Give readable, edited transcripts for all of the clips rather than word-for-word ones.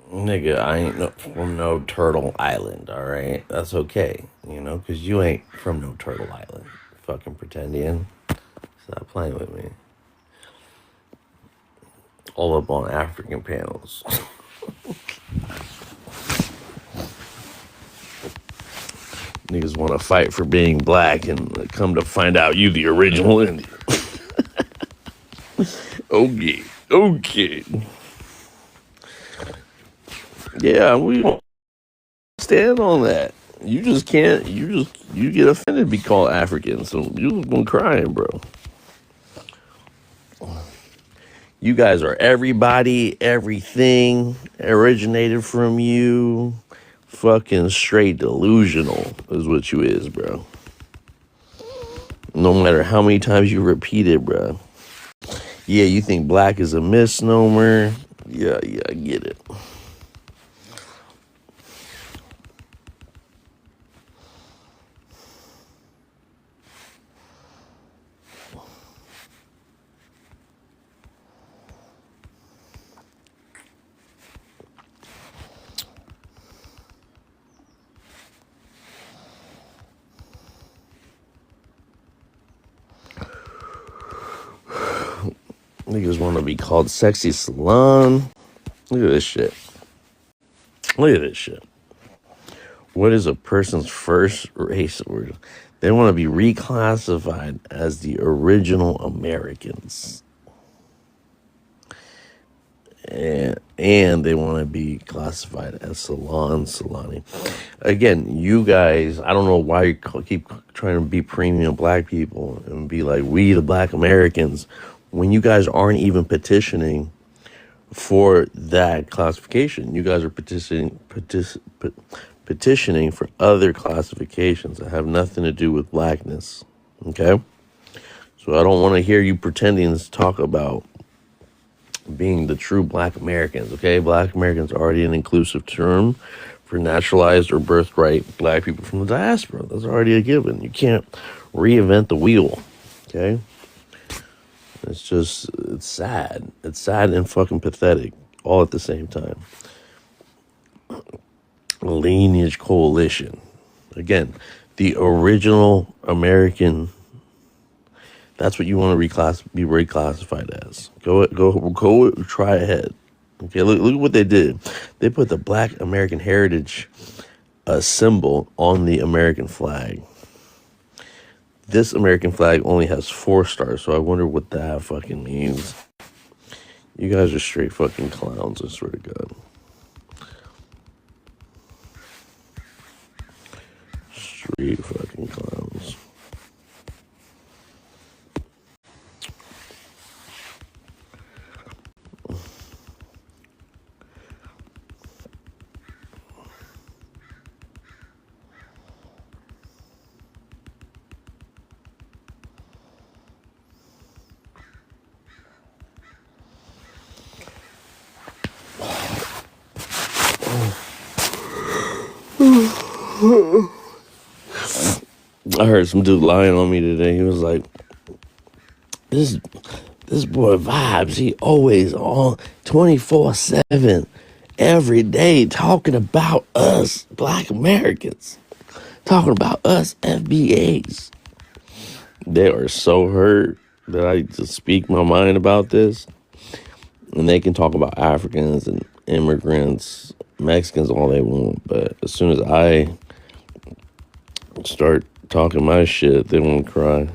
Nigga, I ain't from no Turtle Island, alright? That's okay, you know, because you ain't from no Turtle Island. Fucking pretendian. Stop playing with me. All up on African panels. Niggas want to fight for being black and come to find out you the original Indian. Okay. Yeah, we don't stand on that. You just can't, you get offended to be called African, so you just gonna crying, bro. You guys are everybody, everything originated from you. Fucking straight delusional is what you is, bro. No matter how many times you repeat it, bro. Yeah, you think black is a misnomer. Yeah, I get it. Niggas want to be called sexy salon. Look at this shit. Look at this shit. What is a person's first race order? They want to be reclassified as the original Americans. And they want to be classified as Solani. Again, you guys, I don't know why you keep trying to be premium black people and be like, we the black Americans, when you guys aren't even petitioning for that classification. You guys are petitioning for other classifications that have nothing to do with blackness. Okay? So I don't want to hear you pretending to talk about being the true black Americans, okay? Black Americans are already an inclusive term for naturalized or birthright black people from the diaspora. That's already a given. You can't reinvent the wheel, okay? It's sad. It's sad and fucking pathetic all at the same time. Lineage coalition. Again, the original American. That's what you want to be reclassified as. Go. Try ahead. Okay, look what they did. They put the Black American Heritage symbol on the American flag. This American flag only has 4 stars, so I wonder what that fucking means. You guys are straight fucking clowns, I swear to God. Straight fucking clowns. I heard some dude lying on me today. He was like, this boy vibes. He always on 24/7, every day, talking about us Black Americans, talking about us FBAs. They are so hurt that I just speak my mind about this, and they can talk about Africans and immigrants, Mexicans, all they want. But as soon as I start talking my shit, they want to cry.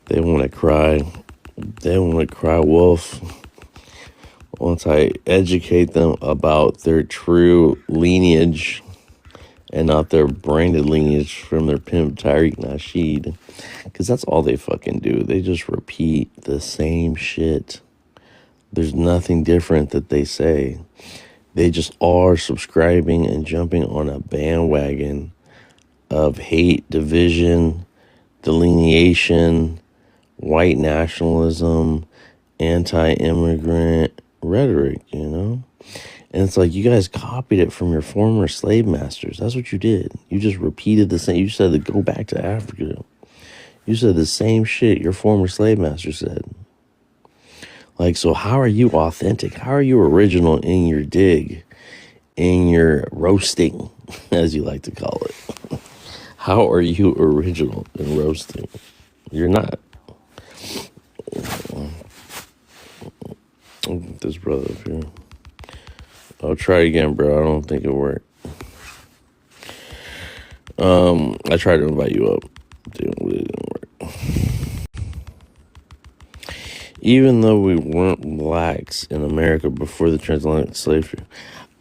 They want to cry. They want to cry wolf. Once I educate them about their true lineage and not their branded lineage from their pimp Tariq Nasheed. Because that's all they fucking do. They just repeat the same shit. There's nothing different that they say. They just are subscribing and jumping on a bandwagon of hate, division, delineation, white nationalism, anti-immigrant rhetoric, you know? And it's like, you guys copied it from your former slave masters. That's what you did. You just repeated the same. You said to go back to Africa. You said the same shit your former slave master said. Like, so how are you authentic? How are you original in your dig, in your roasting, as you like to call it? How are you original in roasting? You're not. This brother up here. I'll try again, bro. I don't think it worked. I tried to invite you up. It didn't work. Even though we weren't blacks in America before the transatlantic slave trade,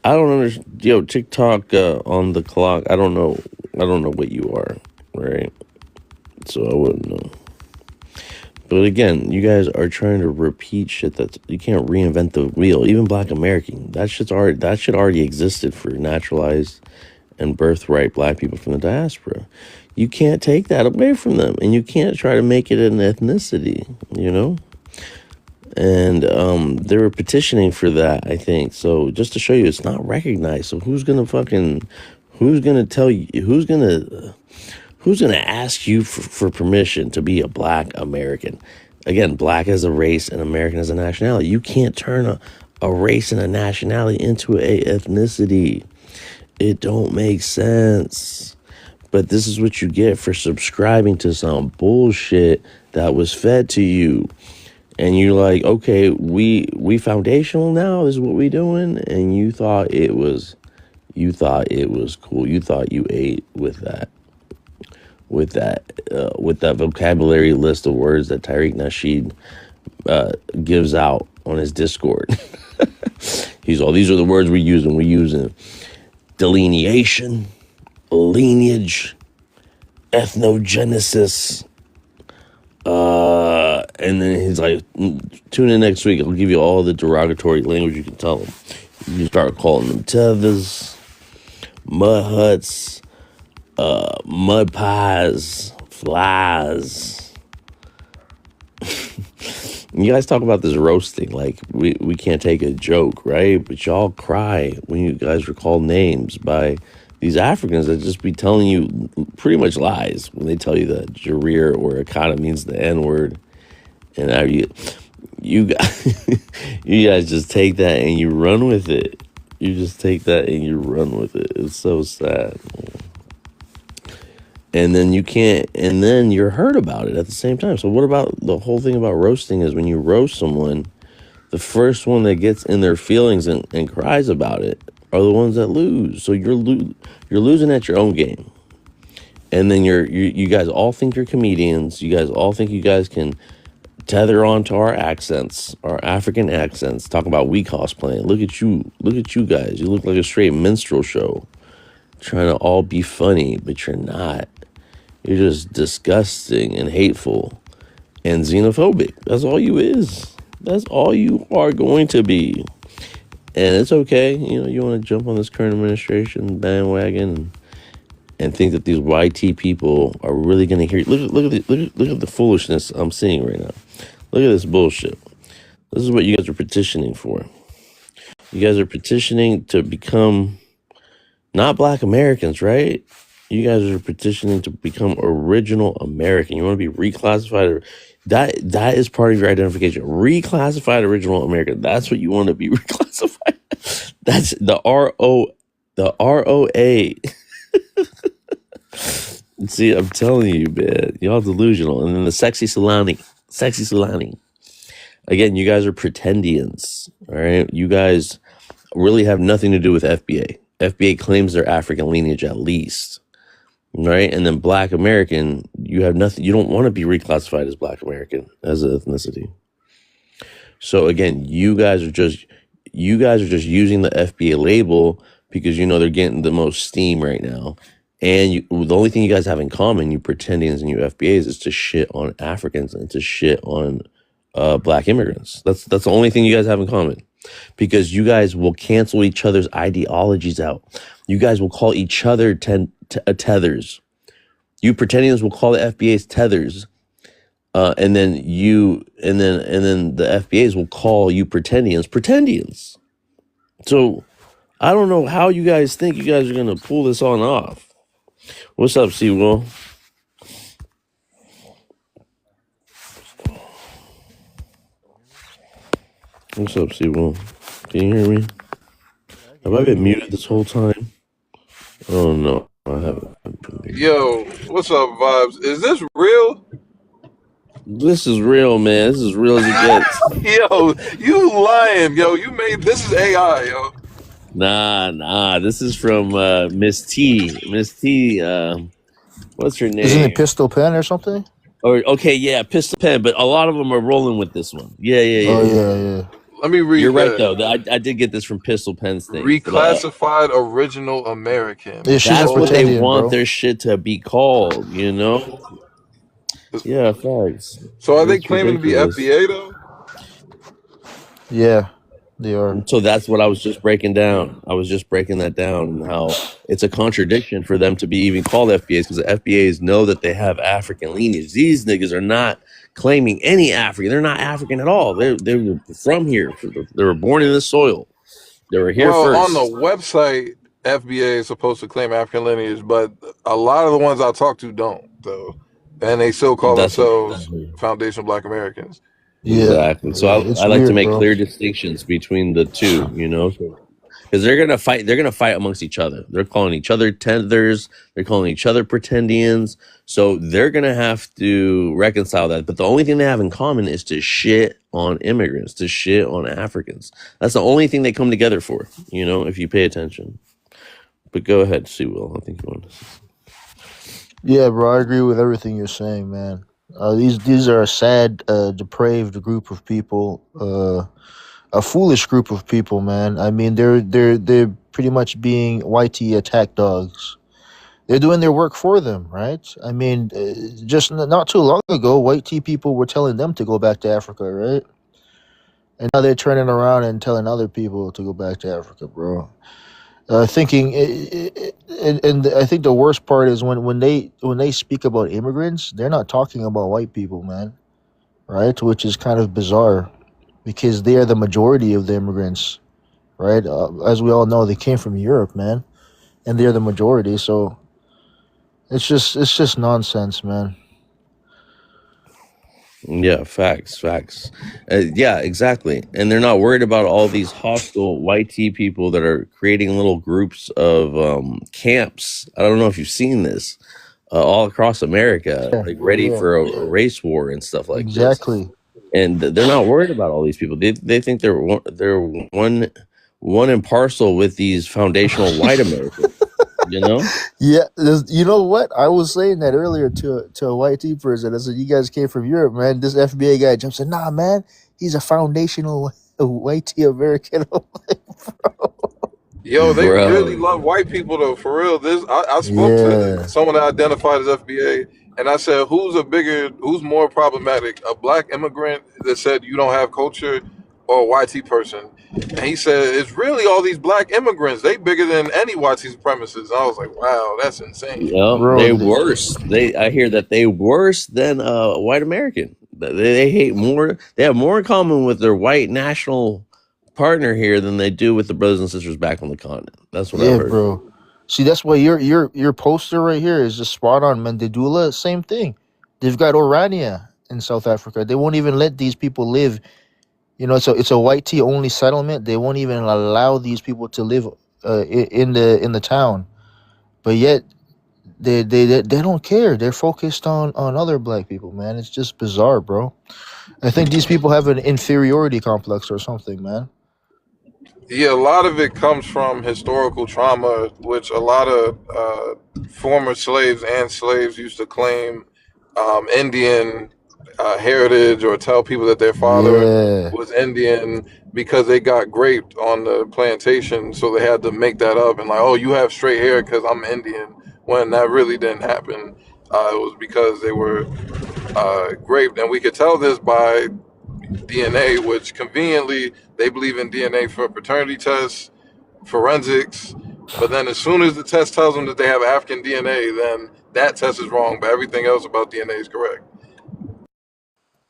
I don't understand. Yo, TikTok on the clock. I don't know what you are, right? So I wouldn't know. But again, you guys are trying to repeat shit that you can't reinvent the wheel. Even Black American, that shit already existed for naturalized and birthright Black people from the diaspora. You can't take that away from them, and you can't try to make it an ethnicity, you know? And they were petitioning for that, I think. So just to show you, it's not recognized. So who's gonna tell you? Who's gonna ask you for permission to be a Black American? Again, Black as a race and American as a nationality. You can't turn a race and a nationality into a ethnicity. It don't make sense. But this is what you get for subscribing to some bullshit that was fed to you. And you're like, okay, we foundational now. This is what we doing. And you thought it was cool. You thought you ate with that vocabulary list of words that Tariq Nasheed gives out on his Discord. These are the words we're using. We're using delineation, lineage, ethnogenesis. And then he's like, tune in next week. I'll give you all the derogatory language you can tell them. You start calling them tethers, mud huts, mud pies, flies. You guys talk about this roasting like we can't take a joke, right? But y'all cry when you guys are called names by these Africans that just be telling you pretty much lies when they tell you that Jareer or Akata means the N-word. And now you guys just take that and you run with it. You just take that and you run with it. It's so sad. And then you're hurt about it at the same time. So what about the whole thing about roasting is when you roast someone, the first one that gets in their feelings and cries about it are the ones that lose. So you're losing at your own game. And then you guys all think you're comedians. You guys all think you guys can tether on to our accents, our African accents, talk about we cosplaying. Look at you guys. You look like a straight minstrel show. Trying to all be funny, but you're not. You're just disgusting and hateful and xenophobic. That's all you is. That's all you are going to be. And it's okay. You know, you want to jump on this current administration bandwagon and think that these YT people are really going to hear you. Look at the foolishness I'm seeing right now. Look at this bullshit. This is what you guys are petitioning for. You guys are petitioning to become not Black Americans, right? You guys are petitioning to become original American. You want to be reclassified. That is part of your identification. Reclassified original American. That's what you want to be reclassified. That's the ROA. See, I'm telling you, man, y'all delusional. And then the sexy Solani. Again, you guys are pretendians. All right, you guys really have nothing to do with FBA. FBA claims their African lineage at least, right? And then Black American, you have nothing. You don't want to be reclassified as Black American as an ethnicity. So again, you guys are just using the FBA label because you know they're getting the most steam right now. And the only thing you guys have in common, you pretendians and you FBAs, is to shit on Africans and to shit on Black immigrants. That's the only thing you guys have in common. Because you guys will cancel each other's ideologies out. You guys will call each other tethers. You pretendians will call the FBA's tethers, and then the FBAs will call you pretendians. So I don't know how you guys think you guys are gonna pull this on off. What's up, Seawolf? What's up, Seawolf? Can you hear me? Have I been muted this whole time? Oh no, I haven't. Yo, what's up, Vibes? Is this real? This is real, man. This is real as it gets. Yo, you lying, yo. You made this is AI, yo. Nah. This is from Miss T. Miss T, what's her name? Isn't it Pistol Pen or something? Or okay, yeah, Pistol Pen, but a lot of them are rolling with this one. Yeah. Oh, yeah. Let me read. You're right though. I did get this from Pistol Pen's thing. Reclassified original American. Yeah, that's what they want their shit to be called, you know? Yeah, facts. So are they claiming ridiculous. To be FBA though? Yeah, they are. So that's what I was just breaking down. I was just breaking that down, how it's a contradiction for them to be even called FBAs, because the FBAs know that they have African lineage. These niggas are not claiming any African. They're not African at all. They were from here. They were born in this soil. They were here first. On the website, FBA is supposed to claim African lineage, but a lot of the ones I talk to don't, though. And they still call themselves Foundation Black Americans. Yeah, exactly. So I like to make clear distinctions between the two, you know, because they're gonna fight. They're gonna fight amongst each other. They're calling each other tethers. They're calling each other pretendians. So they're gonna have to reconcile that. But the only thing they have in common is to shit on immigrants, to shit on Africans. That's the only thing they come together for, you know, if you pay attention. But go ahead, Will. I think you want to. Yeah, bro, I agree with everything you're saying, man. These are a sad, depraved group of people, a foolish group of people, man. I mean, they're pretty much being YT attack dogs. They're doing their work for them, right? I mean, just not too long ago, white tea people were telling them to go back to Africa, right? And now they're turning around and telling other people to go back to Africa, bro. Thinking, and I think the worst part is when they speak about immigrants, they're not talking about white people, man, right? Which is kind of bizarre, because they are the majority of the immigrants, right? As we all know, they came from Europe, man, and they're the majority. So it's just nonsense, man. Yeah, facts. Yeah, exactly. And they're not worried about all these hostile white tea people that are creating little groups of camps. I don't know if you've seen this all across America, like ready for a race war and stuff like this. Exactly. And they're not worried about all these people. They think they're one and parcel with these foundational white Americans. You know? Yeah, you know what? I was saying that earlier to a white tea person. I said, "You guys came from Europe, man." This FBA guy jumps in, "Nah, man, he's a foundational white tea American." I'm like, bro. Yo, they really love white people though, for real. I spoke to someone that identified as FBA, and I said, who's more problematic, a black immigrant that said you don't have culture, or a YT person? And he said, it's really all these black immigrants. They bigger than any YT supremacists. I was like, wow, that's insane. Yeah, they worse. I hear that they worse than a white American. They hate more. They have more in common with their white national partner here than they do with the brothers and sisters back on the continent. That's what I've Yeah, heard. bro. See, that's why your poster right here is just spot on. Mandedula, same thing. They've got Orania in South Africa. They won't even let these people live. You know, it's a white tea only settlement. They won't even allow these people to live in the town. But yet they don't care. They're focused on other black people, man. It's just bizarre, bro. I think these people have an inferiority complex or something, man. Yeah, a lot of it comes from historical trauma, which a lot of former slaves and slaves used to claim Indian heritage or tell people that their father Yeah. was Indian because they got raped on the plantation. So they had to make that up and like, oh, you have straight hair because I'm Indian, when that really didn't happen. It was because they were raped. And we could tell this by DNA, which conveniently they believe in DNA for paternity tests, forensics, but then as soon as the test tells them that they have African DNA, then that test is wrong, but everything else about DNA is correct.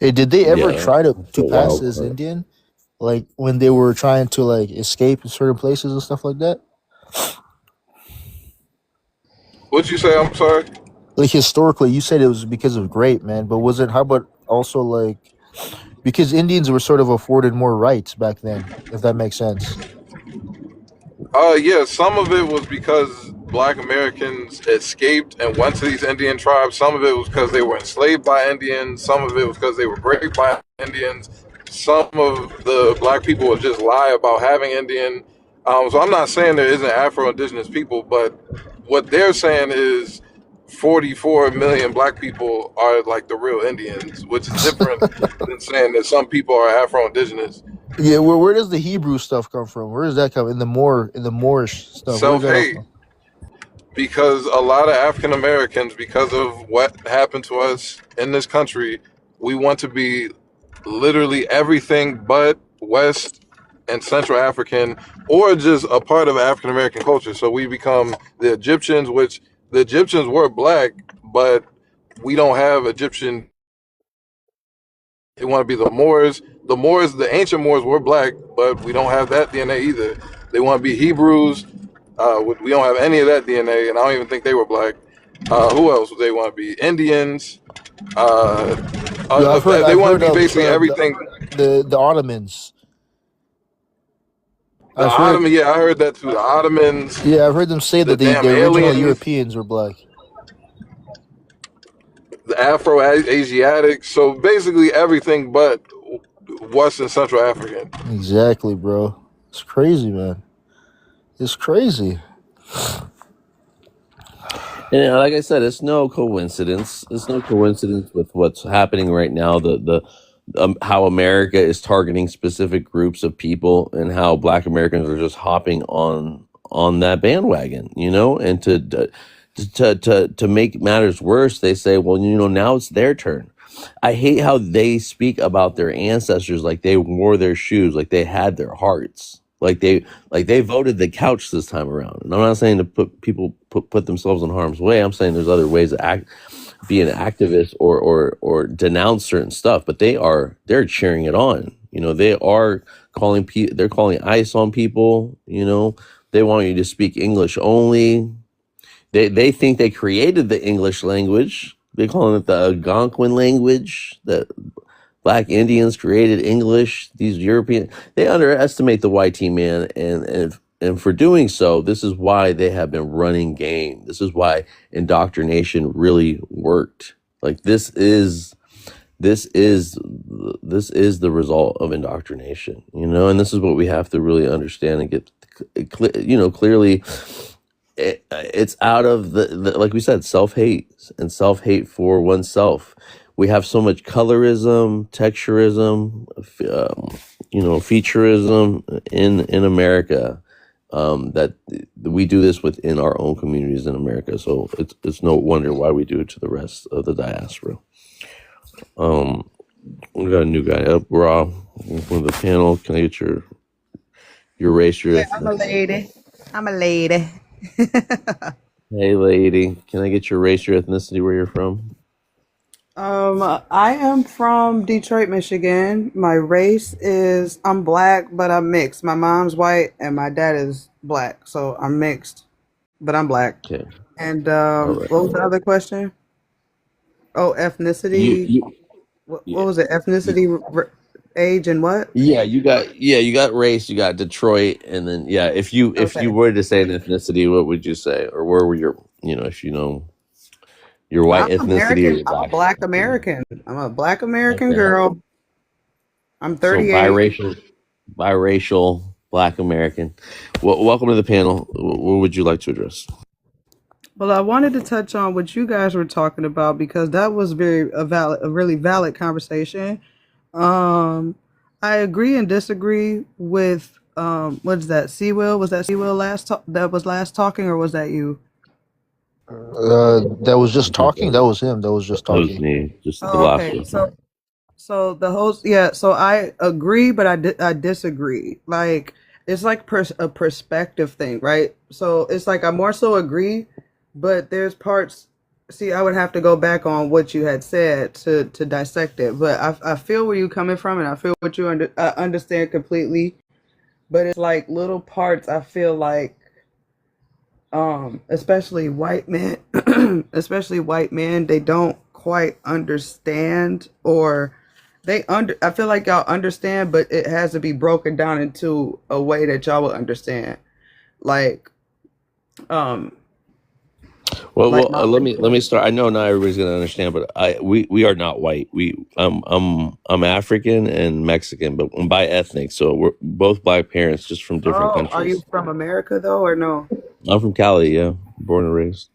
Hey, did they ever Yeah, try to it's a pass wild as card. Indian? Like when they were trying to like escape in certain places and stuff like that? What'd you say? I'm sorry. Like historically, you said it was because of grape, man, but was it how about also like because Indians were sort of afforded more rights back then, if that makes sense. Yeah, some of it was because Black Americans escaped and went to these Indian tribes. Some of it was because they were enslaved by Indians. Some of it was because they were raped by Indians. Some of the Black people would just lie about having Indian. So I'm not saying there isn't Afro-Indigenous people, but what they're saying is 44 million Black people are like the real Indians, which is different than saying that some people are Afro-Indigenous. Yeah, where does the Hebrew stuff come from? Where does that come in the Moorish stuff? Where does that all Self-hate. come? Because a lot of African Americans, because of what happened to us in this country, we want to be literally everything but West and Central African, or just a part of African American culture. So we become the Egyptians, which the Egyptians were black, but we don't have Egyptian. They want to be the Moors. The Moors, the ancient Moors were black, but we don't have that DNA either. They want to be Hebrews. We don't have any of that DNA, and I don't even think they were black. Who else would they want to be? Indians. Uh, Yeah, they I've want heard to be of basically everything. the Ottomans. The I've heard Ottoman, yeah, I heard that too. The Ottomans, yeah, I've heard them say the that damn the original aliens, Europeans were black. the Afro-Asiatics. So basically everything but West and Central African. Exactly, bro. It's crazy, man. It's crazy. And like I said, it's no coincidence. It's no coincidence with what's happening right now. The how America is targeting specific groups of people, and how Black Americans are just hopping on that bandwagon. You know, and to make matters worse, they say, well, you know, now it's their turn. I hate how they speak about their ancestors like they wore their shoes, like they had their hearts, like they voted the couch this time around. And I'm not saying to put themselves in harm's way. I'm saying there's other ways to be an activist or denounce certain stuff, but they're cheering it on. You know, they are they're calling ICE on people. You know, they want you to speak English only. They think they created the English language. They're calling it the Algonquin language. That Black Indians created English. These European, they underestimate the YT man, and for doing so, this is why they have been running game. This is why indoctrination really worked. Like this is the result of indoctrination, you know, and this is what we have to really understand and get, you know, clearly. It's out of the like we said, self-hate and self-hate for oneself. We have so much colorism, texturism, you know, featureism in America, that we do this within our own communities in America. So it's no wonder why we do it to the rest of the diaspora. We got a new guy up, Raw, from the panel. Can I get your race, your I'm a lady. I'm a lady. Hey, lady, can I get your race, your ethnicity, where you're from? I am from Detroit, Michigan. My race is I'm black, but I'm mixed. My mom's white and my dad is black, so I'm mixed, but I'm black. Okay. And All right. what was the other question? Oh, ethnicity. You What yeah. was it? Ethnicity, age, and what? You got race, you got Detroit, and then if you Okay. were to say an ethnicity, what would you say, or where were your if you know your Well, white I'm ethnicity or American. your I'm a black black ethnicity? American. I'm a black American Okay, girl. I'm so 38. biracial black American. Well, welcome to the panel. What would you like to address? Well, I wanted to touch on what you guys were talking about because that was a really valid conversation. Um, I agree and disagree with what is that? Seawill? Was that Seawill that was last talking, or was that you? That was just I think talking. That was him. That was just that was talking. me, just the Oh, last okay. one. So the host, yeah. So I agree, but I disagree. Like it's like a perspective thing, right? So it's like I more so agree, but there's parts. See, I would have to go back on what you had said to dissect it. But I feel where you're coming from, and I feel what you understand completely. But it's like little parts. I feel like especially white men especially white men, they don't quite understand, or I feel like y'all understand, but it has to be broken down into a way that y'all will understand, like um like my Let me start. I know not everybody's gonna understand, but we are not white. I'm African and Mexican, but by ethnic, so we're both black parents, just from different Oh, are you countries. from America though, or no? I'm from Cali, yeah, born and raised.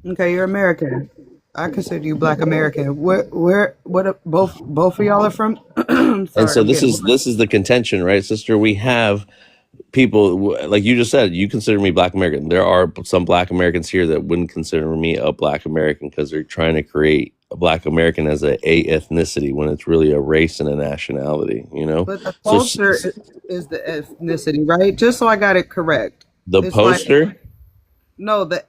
Okay, you're American. I consider you black American. Both of y'all are from? And Sorry, so I'm getting. this is the contention, right, sister? We have people like you just said. You consider me black American. There are some black Americans here that wouldn't consider me a black American because they're trying to create a black American as a ethnicity when it's really a race and a nationality. But the So culture is the ethnicity, right? Just so I got it correct. the It's like poster, no, the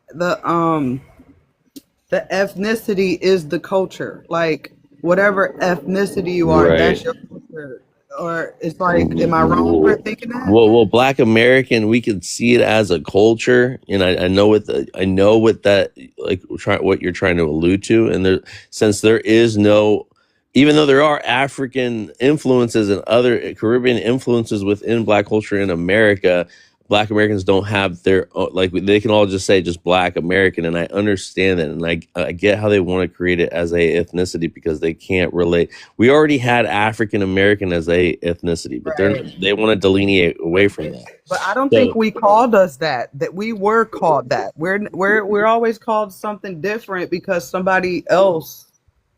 ethnicity is the culture. Like whatever ethnicity you are, right? that's your culture. Or it's like, am I wrong for thinking that? Black American, we could see it as a culture, and I know I know what that what you're trying to allude to, and since there is no, even though there are African influences and other Caribbean influences within Black culture in America, Black Americans don't have like they can all just say just Black American, and I understand that, and I get how they want to create it as a ethnicity because they can't relate. We already had African American as a ethnicity, but Right. they want to delineate away from that. But I don't think So we called us that. That we were called that. We're always called something different because somebody else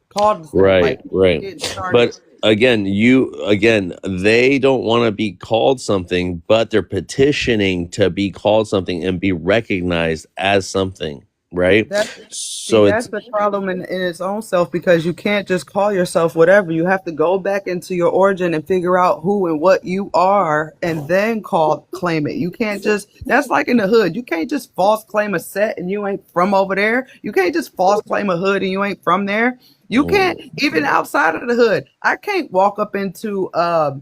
called us that. Like we right. didn't start it. But again, they don't want to be called something, but they're petitioning to be called something and be recognized as something, right? So That's the problem in its own self, because you can't just call yourself whatever. You have to go back into your origin and figure out who and what you are and then claim it. You can't just, that's like in the hood. You can't just false claim a set and you ain't from over there. You can't just false claim a hood and you ain't from there. You can't, even outside of the hood. I can't walk up into a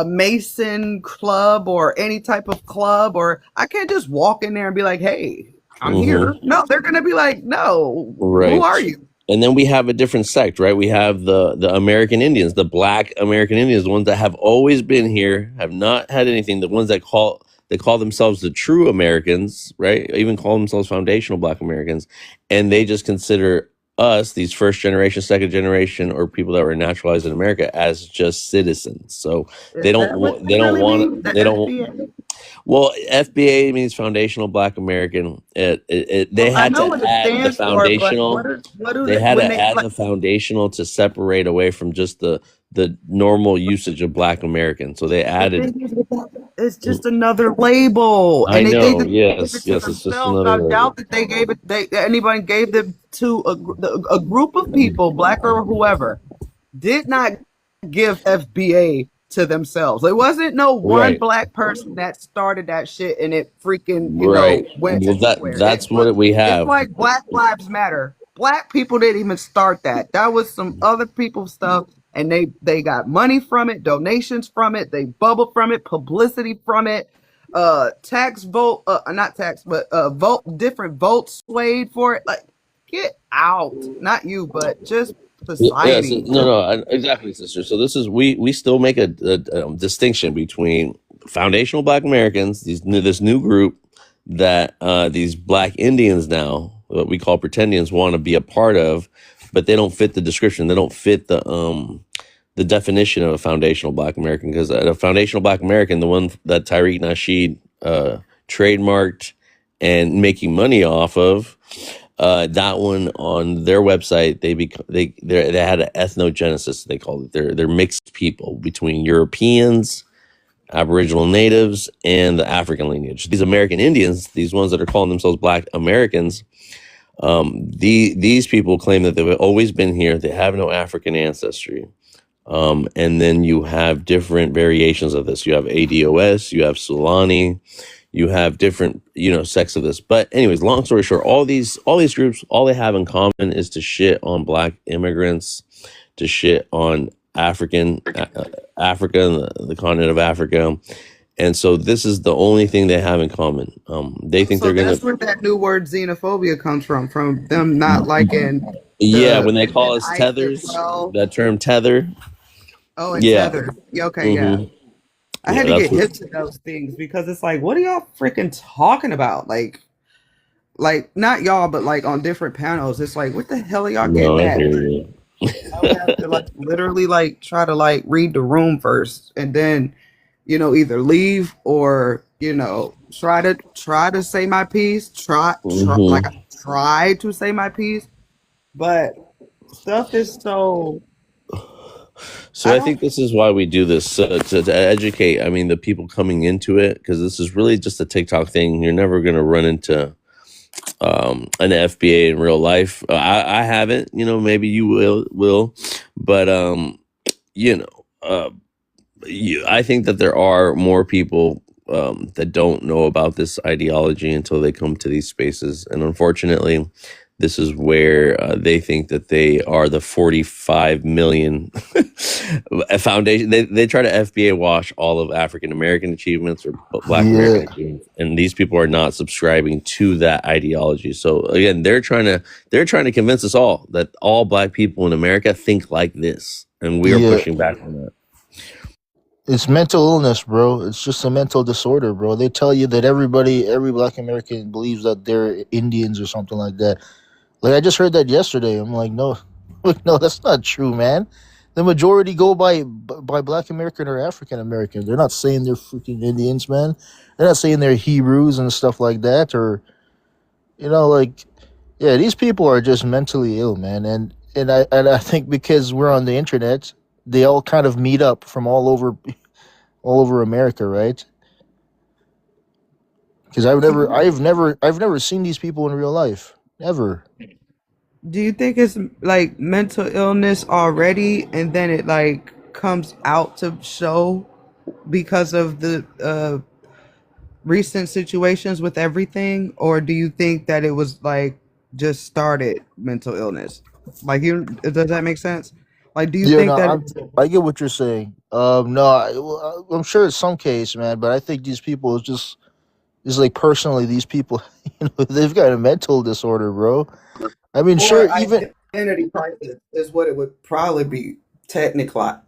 Mason club or any type of club, or I can't just walk in there and be like, hey, I'm here. No, they're gonna be like, no, who are you? And then we have a different sect, right? We have the American Indians, the Black American Indians, the ones that have always been here, have not had anything. The ones that call themselves the true Americans, right? Even call themselves foundational Black Americans, and they just consider us, these first generation, second generation, or people that were naturalized in America, as just citizens. So they don't want. Well, FBA means Foundational Black American. They had to add the foundational. They had to add the foundational to separate away from just the normal usage of Black American. So they added. It's just another label. I know. Yes, it's just another I label. doubt that they gave it. Anybody gave them to a group of people, Black or whoever, did not give FBA to themselves. It wasn't no one Black person that started that shit and it freaking went. Well, that's what we have. It's like Black Lives Matter. Black people didn't even start that. That was some other people's stuff, and they got money from it, donations from it, they bubbled from it, publicity from it, tax vote, not tax, but vote, different votes swayed for it. Like, get out. Not you, but just Yes, society. exactly, sister. So this is we still make a distinction between foundational Black Americans, this new group that these Black Indians now, what we call pretendians, want to be a part of, but they don't fit the description. They don't fit the definition of a foundational Black American, because a foundational Black American, the one that Tariq Nasheed trademarked and making money off of, that one on their website, they had an ethnogenesis, they called it. They're mixed people between Europeans, Aboriginal natives, and the African lineage. These American Indians, these ones that are calling themselves Black Americans, these people claim that they've always been here. They have no African ancestry. And then you have different variations of this. You have ADOS, you have Sulani, you have different, sects of this. But anyways, long story short, all these groups, all they have in common is to shit on Black immigrants, to shit on Africa and the continent of Africa. And so this is the only thing they have in common. They think So they're that's gonna. where that new word xenophobia comes from them not liking Yeah, the when they call us ISIS. tethers, Well, that term tether. oh, and Yeah. tether. Yeah, okay, yeah. hmm I Yeah, had to that's get what. hip to those things because it's like, what are y'all freaking talking about? Like not y'all, but like on different panels, it's like, what the hell are y'all No, getting I at? hear you. I would have to like literally like try to like read the room first, and then either leave or try to say my piece. Try like hmm I try to say my piece, but stuff is so So I I don't. think this is why we do this, to educate. I mean, the people coming into it, because this is really just a TikTok thing. You're never going to run into an FBA in real life. I haven't. Maybe you will, but I think that there are more people that don't know about this ideology until they come to these spaces, and unfortunately, this is where they think that they are the 45 million foundation. They try to FBA wash all of African American achievements or Black American Yeah, achievements, and these people are not subscribing to that ideology. So again, they're trying to convince us all that all Black people in America think like this, and we are yeah. pushing back on that. It's mental illness, bro. It's just a mental disorder, bro. They tell you that every Black American believes that they're Indians or something like that. Like I just heard that yesterday. I'm like, no, no, that's not true, man. The majority go by Black American or African American. They're not saying they're freaking Indians, man. They're not saying they're Hebrews and stuff like that, or like, yeah, these people are just mentally ill, man. And I think because we're on the internet, they all kind of meet up from all over America, right? Because I've never seen these people in real life, never. Do you think it's like mental illness already, and then it like comes out to show because of the recent situations with everything, or do you think that it was like just started mental illness? Like, does that make sense? Like, do you Yeah, think no, that I get what you're saying. No, well, I'm sure it's some case, man, but I think these people is like personally, these people, they've got a mental disorder, bro. I mean, or sure, even identity crisis is what it would probably be technicalized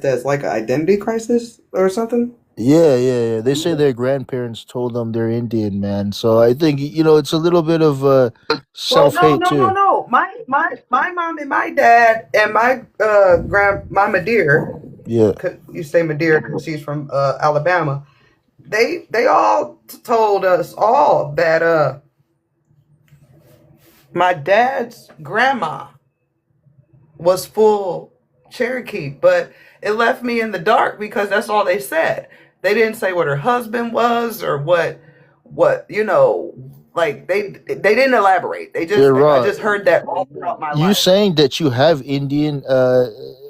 as like an identity crisis or something? yeah, yeah, yeah. They say their grandparents told them they're Indian, man. So I think it's a little bit of Well, self no, hate no, no, too. no. My mom and my dad and my my Madeir, Yeah, you say Madeir because she's from Alabama. They all told us all that my dad's grandma was full Cherokee, but it left me in the dark because that's all they said. They didn't say what her husband was or what like they didn't elaborate. yeah, I Rod. just heard that all throughout my You life. saying that you have Indian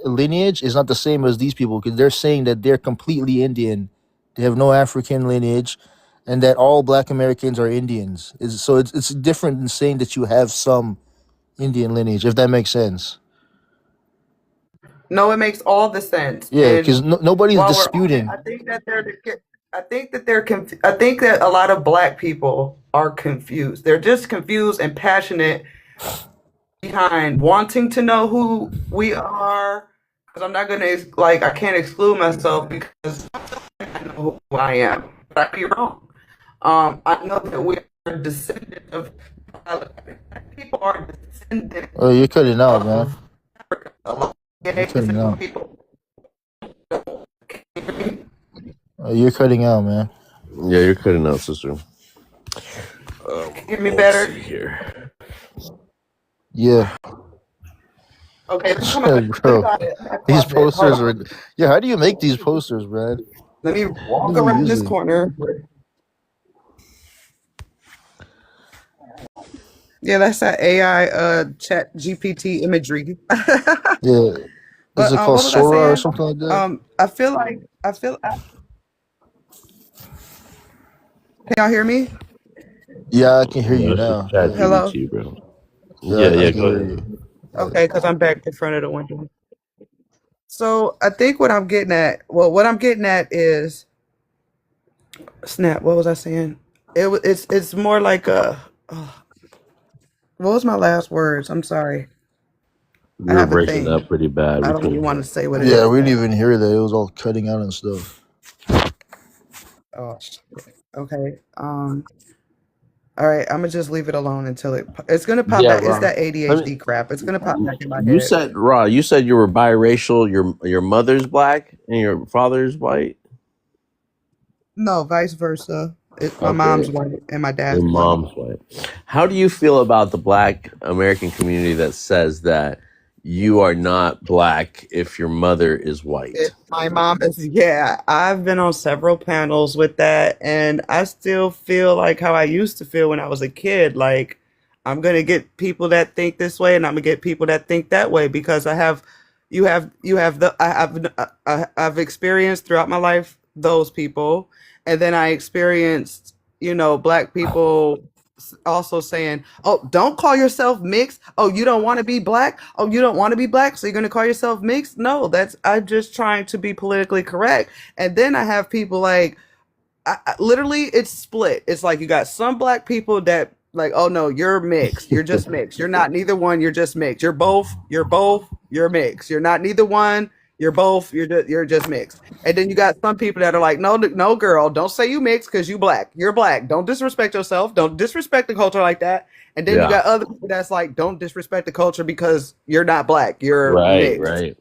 lineage is not the same as these people because they're saying that they're completely Indian. They have no African lineage, and that all Black Americans are Indians. So it's different than saying that you have some Indian lineage, if that makes sense. No, it makes all the sense. Yeah, because And nobody's while we're on it, disputing. I think that a lot of black people are confused. They're just confused and passionate behind wanting to know who we are. Because I'm not gonna like I can't exclude myself because I know who I am, but I'd be wrong. I know that we are descendants of people are descendants Oh, you're cutting out, man. of a lot of You're cutting out. people. You're cutting out, man. Yeah, you're cutting out, sister. Hear me Let's better? see here. Yeah, Okay, let's come on. bro. These posters are. Yeah, how do you make these posters, man? Let me walk What are you around this using? corner. Yeah, that's that AI chat GPT imagery. Yeah. But Is it called what was I Sora or saying? something like that? I feel like can y'all hear me? Yeah, I can hear you That's now. just Chat Hello? GPT, bro. Yeah, Yeah, I can go hear ahead. you. Okay, because I'm back in front of the window. So I think what I'm getting at is snap. What was I saying? It's more like a. What was my last words? I'm sorry. I You're have a breaking thing. up pretty bad. I We don't couldn't even want hear. to say what it Yeah, is. we didn't even hear that. It was all cutting out and stuff. Oh, shit. Okay. All right. I'm gonna just leave it alone until it's gonna pop Yeah, back. It's Ra. that Let me. ADHD crap. It's gonna pop back in my You head. said, Ra. You said you were biracial. Your mother's black and your father's white. No, vice versa. My mom's Okay, white and my your dad's black. mom's white. How do you feel about the Black American community that says that you are not black if your mother is white? My mom is, yeah, I've been on several panels with that, and I still feel like how I used to feel when I was a kid. Like, I'm gonna get people that think this way, and I'm gonna get people that think that way because I've experienced throughout my life those people, and then I experienced, black people also saying, "Oh, don't call yourself mixed. Oh, you don't want to be black. Oh, you don't want to be black, so you're going to call yourself mixed." No, I'm just trying to be politically correct. And then I have people like literally it's split. It's like you got some black people that like, "Oh no, you're mixed. You're just mixed. You're not neither one. You're just mixed. You're both. You're both. You're mixed. You're not neither one. You're both. You're just mixed." And then you got some people that are like, "No, no, girl, don't say you mixed because you black. You're black. Don't disrespect yourself. Don't disrespect the culture like that." And then you Yeah. got other people that's like, "Don't disrespect the culture because you're not black. You're Right, mixed." right.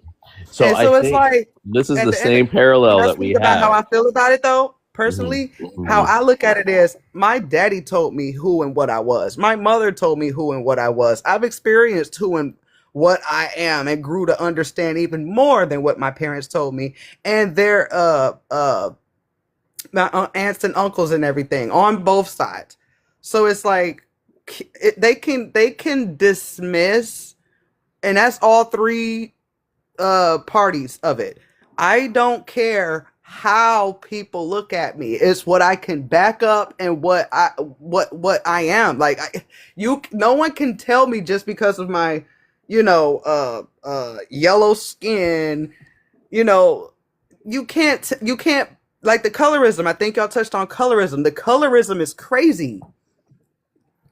So And I so it's think like this is at the the end, same when parallel I that we speak about how have. I feel about it, though, Mhm, personally, how mhm. I look at it is my daddy told me who and what I was. My mother told me who and what I was. I've experienced who and what I am and grew to understand even more than what my parents told me. And their my aunts and uncles and everything on both sides. So it's like they can dismiss, and that's all three parties of it. I don't care how people look at me. It's what I can back up and what I am. Like no one can tell me just because of my yellow skin, you know, you can't like the colorism. I think y'all touched on colorism. The colorism is crazy.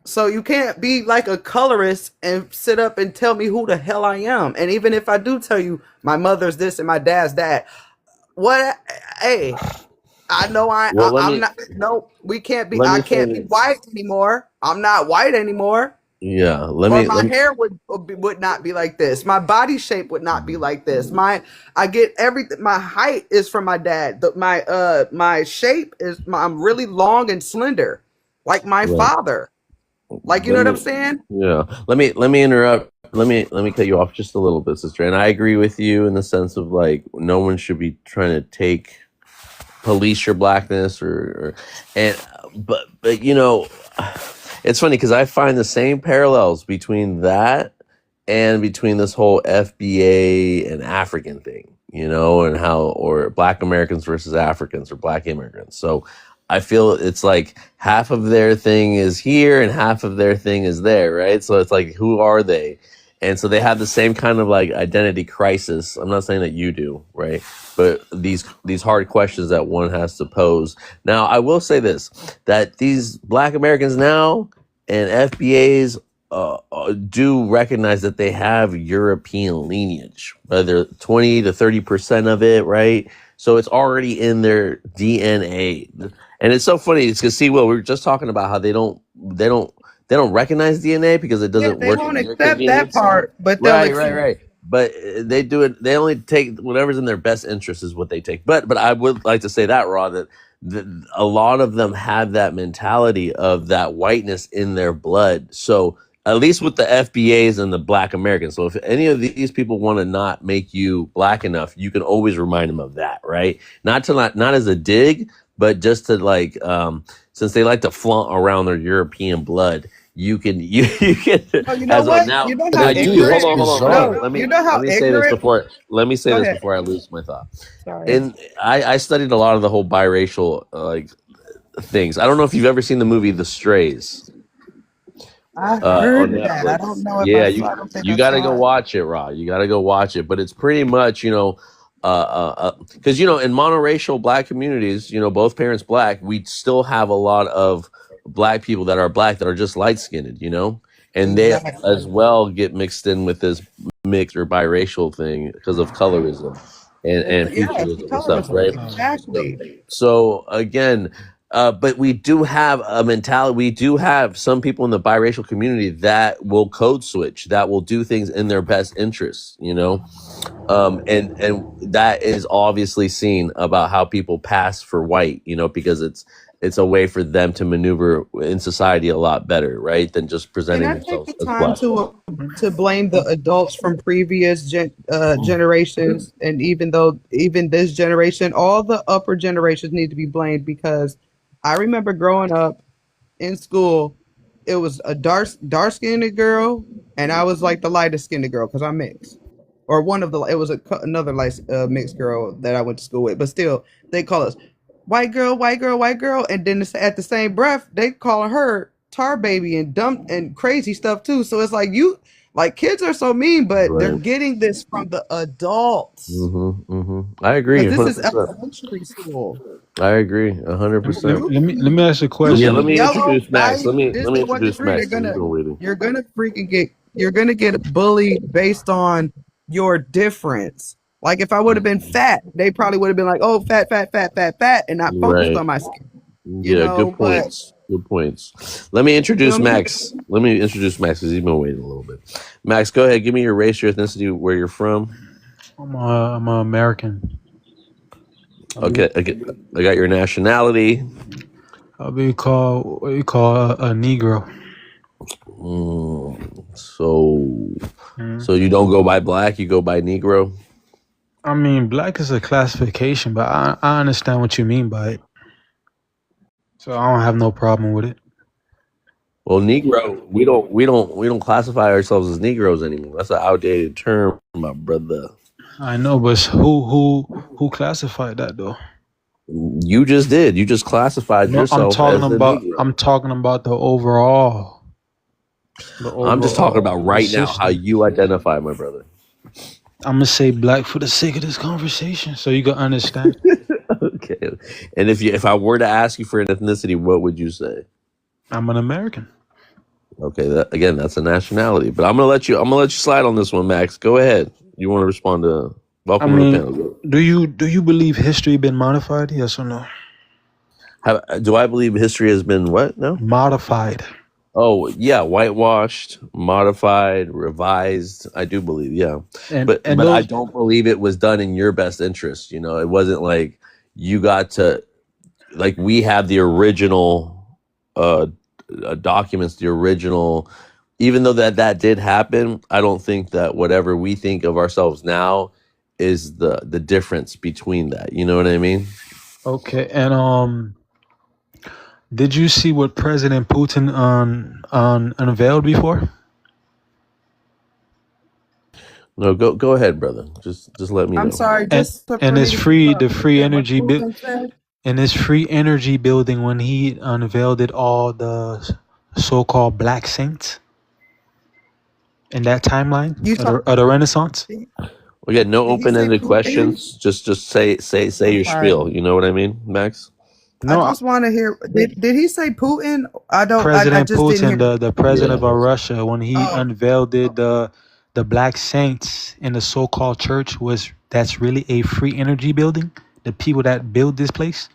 So you can't be like a colorist and sit up and tell me who the hell I am. And even if I do tell you my mother's this and my dad's that, what? Hey, I know Well, I'm not. No, we can't be. let I me say can't be this. white anymore. I'm not white anymore. Yeah, Or my hair would not be like this. My body shape would not be like this. I get everything. My height is from my dad. My shape is I'm really long and slender, like my right. father. Like, you know Let what I'm me saying? yeah. Let me interrupt. Let me cut you off just a little bit, sister. And I agree with you in the sense of like no one should be trying to police your blackness or and but it's funny because I find the same parallels between that and between this whole FBA and African thing, and how or Black Americans versus Africans or Black immigrants. So I feel it's like half of their thing is here and half of their thing is there, right? So it's like, who are they? And so they have the same kind of like identity crisis. I'm not saying that you do, right? But these hard questions that one has to pose. Now, I will say this, that these Black Americans now and FBAs do recognize that they have European lineage, whether 20 to 30% of it, right? So it's already in their DNA. And it's so funny. It's because, see, Will, we were just talking about how they don't recognize DNA because it Yeah, doesn't they work won't in their accept that convenience. part, but they'll accept. Right. But they do it. They only take whatever's in their best interest is what they take. But I would like to say that, Raw, that a lot of them have that mentality of that whiteness in their blood. So at least with the FBAs and the Black Americans. So if any of these people want to not make you Black enough, you can always remind them of that, right? Not as a dig, but just to like, since they like to flaunt around their European blood, you can Oh, you know as of what? now. You know Now how They do. you That's ignorant. hold on. bizarre. Let You know how me say this ignorant. before. Let me say Go this ahead. before I lose my thought. Sorry. And I studied a lot of the whole biracial like things. I don't know if you've ever seen the movie The Strays I on heard that. I don't Netflix. know if Yeah, I saw. I don't think you I got to go saw it. watch it, Raw. You got to go watch it. But it's pretty much, because in monoracial Black communities, both parents Black, we still have a lot of Black people that are Black that are just light skinned, and they as Exactly. well get mixed in with this mixed or biracial thing because of colorism and Yeah, futurism and stuff, colorism. right? Exactly. So again, but we do have a mentality. We do have some people in the biracial community that will code switch, that will do things in their best interests, and that is obviously seen about how people pass for white, because it's a way for them to maneuver in society a lot better, right, than just Can presenting I take themselves the as time Black. to blame the adults from previous generations, and even this generation, all the upper generations need to be blamed because I remember growing up in school, it was a dark skinned girl, and I was like the lightest skinned girl because I'm mixed, or one of the. It was another mixed girl that I went to school with, but still they call us white girl, white girl, white girl, and then at the same breath they call her tar baby and dumb and crazy stuff too. So it's like kids are so mean, but they're Right. getting this from the adults I agree, because this is 100%. elementary school. I agree, Let, 100%. let me ask you a So yeah, let question. me Yellow, introduce Max. white, Let me this, let me the one, two, introduce three. Max because he's been waiting. You're gonna get bullied based on your difference. Like if I would have been fat, they probably would have been like, "Oh, fat, fat, fat, fat, fat," and not focused Right. on my skin. Yeah, good But points. Good points. Let me you introduce know what I mean? Max. Let me introduce Max because he's been waiting a little bit. Max, go ahead. Give me your race, your ethnicity, where you're from. I'm a American. Okay, I got your nationality. I'll be called what you call a Negro. So you don't go by Black, you go by Negro. I mean, Black is a classification, but I understand what you mean by it. So I don't have no problem with it. Well, Negro, we don't classify ourselves as Negroes anymore. That's an outdated term, my brother. I know, but who classified that though? You just did. You just classified No, yourself as a Negro. I'm talking about the overall. I'm just talking about right now how system. you identify, my brother. I'm gonna say Black for the sake of this conversation, so you can understand. Okay. And if I were to ask you for an ethnicity, what would you say? I'm an American. Okay, that's a nationality. But I'm gonna let you slide on this one, Max. Go ahead. You want to respond to welcome to the panel. Do you believe history been modified? Yes or no? Do I believe history has been what? No? Modified. Oh yeah, whitewashed, modified, revised. I do believe, yeah. But I don't believe it was done in your best interest. It wasn't like you got to, like, we have the original documents, the original. Even though that did happen, I don't think that whatever we think of ourselves now is the difference between that. You know what I mean? Okay, and did you see what President Putin unveiled before? No, go ahead, brother. Just let me know. I'm sorry. And it's free. The free energy bill. in this free energy building when he unveiled it all the so-called black saints in that timeline You talk. of the Renaissance. We got no Did he say open-ended Putin? questions. Just say I'm your sorry. spiel. You know what I mean, Max? I No, just want to hear. Did he say Putin? I don't. I President just didn't Putin, hear. the president Yeah. of Russia, when he Oh, unveiled it, the black saints in the so-called church that's really a free energy building. The people that build this place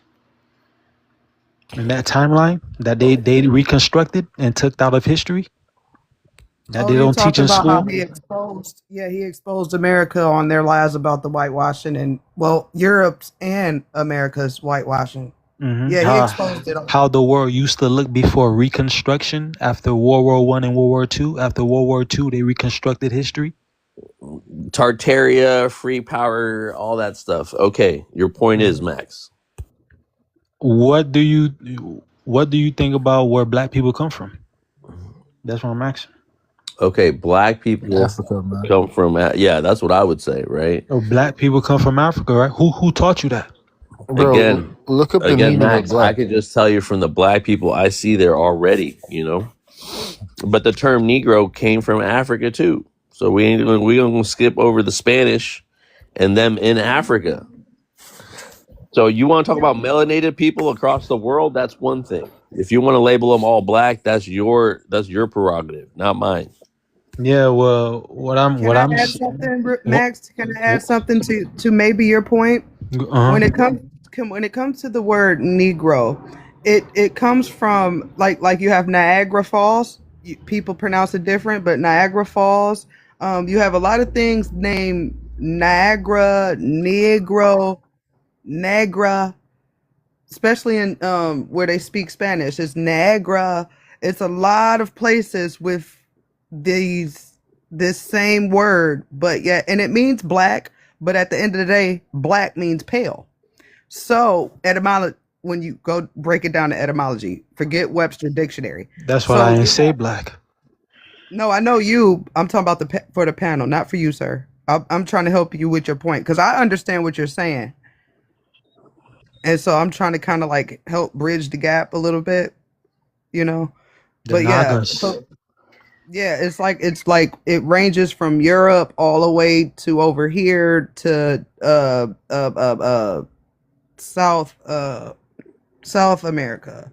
in that timeline that they reconstructed and took out of history that oh, they you don't teach talking in about how school. he exposed? Yeah, he exposed America on their lies about the whitewashing and Europe's and America's whitewashing. Yeah, he exposed it. How the world used to look before Reconstruction, after World War I and World War II. After World War II, they reconstructed history. Tartaria, free power, all that stuff. Okay, your point is, Max. What do you think about where black people come from? That's what I'm asking. Okay, black people Africa, man. come from. Yeah, that's what I would say, right? Oh, black people come from Africa, right? Who taught you that? Bro, Again, look up the meaning Max, of I black. could just tell you from the black people I see there already, you know. But the term Negro came from Africa too, so we gonna skip over the Spanish and them in Africa. So you want to talk about melanated people across the world? That's one thing. If you want to label them all black, that's your prerogative, not mine. Yeah, well, Can I add something, Max? Can I add something to maybe your point? When it comes to the word Negro, it comes from like you have Niagara Falls. People pronounce it different, but Niagara Falls. You have a lot of things named Niagara, Negro, Negra, especially in where they speak Spanish. It's Niagara. It's a lot of places with this same word, but yeah, and it means black, but at the end of the day, black means pale. So etymology, when you go break it down to etymology, forget Webster dictionary. That's why I didn't say black. No, I know you. I'm talking about for the panel, not for you, sir. I'm trying to help you with your point because I understand what you're saying, and so I'm trying to kind of like help bridge the gap a little bit, you know. But yeah, yeah, it's like it ranges from Europe all the way to over here to South America,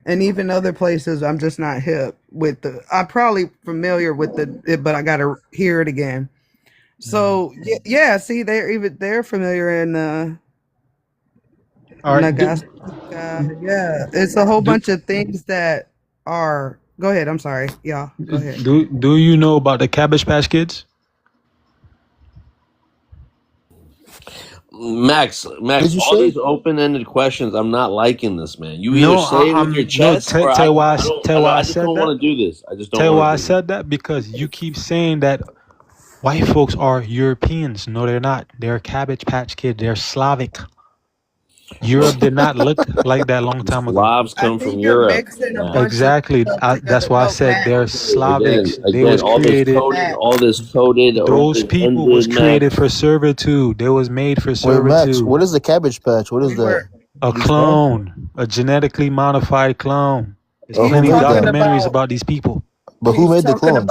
and even other places. I'm just not hip with I'm probably familiar with it, but I gotta hear it again. So yeah, see, they're familiar in yeah, it's a whole bunch of things that are. Go ahead. I'm sorry. Yeah, go ahead. Do you know about the Cabbage Patch Kids? Max, all these open-ended questions. I'm not liking this, man. You either say it with your chest, or I just don't want to do this. I just don't. Tell why I said that, because you keep saying that white folks are Europeans. No, they're not. They're Cabbage Patch Kids. They're Slavic. Europe did not look like that a long time ago. Slavs come from Europe. Exactly. That's why I said they're Slavics. Again, they was created. All this coded. Those people was created for servitude. They was made for servitude. Wait, Max, what is the Cabbage Patch? What is that? A clone. A genetically modified clone. There's plenty of documentaries about these people. But who made the clones?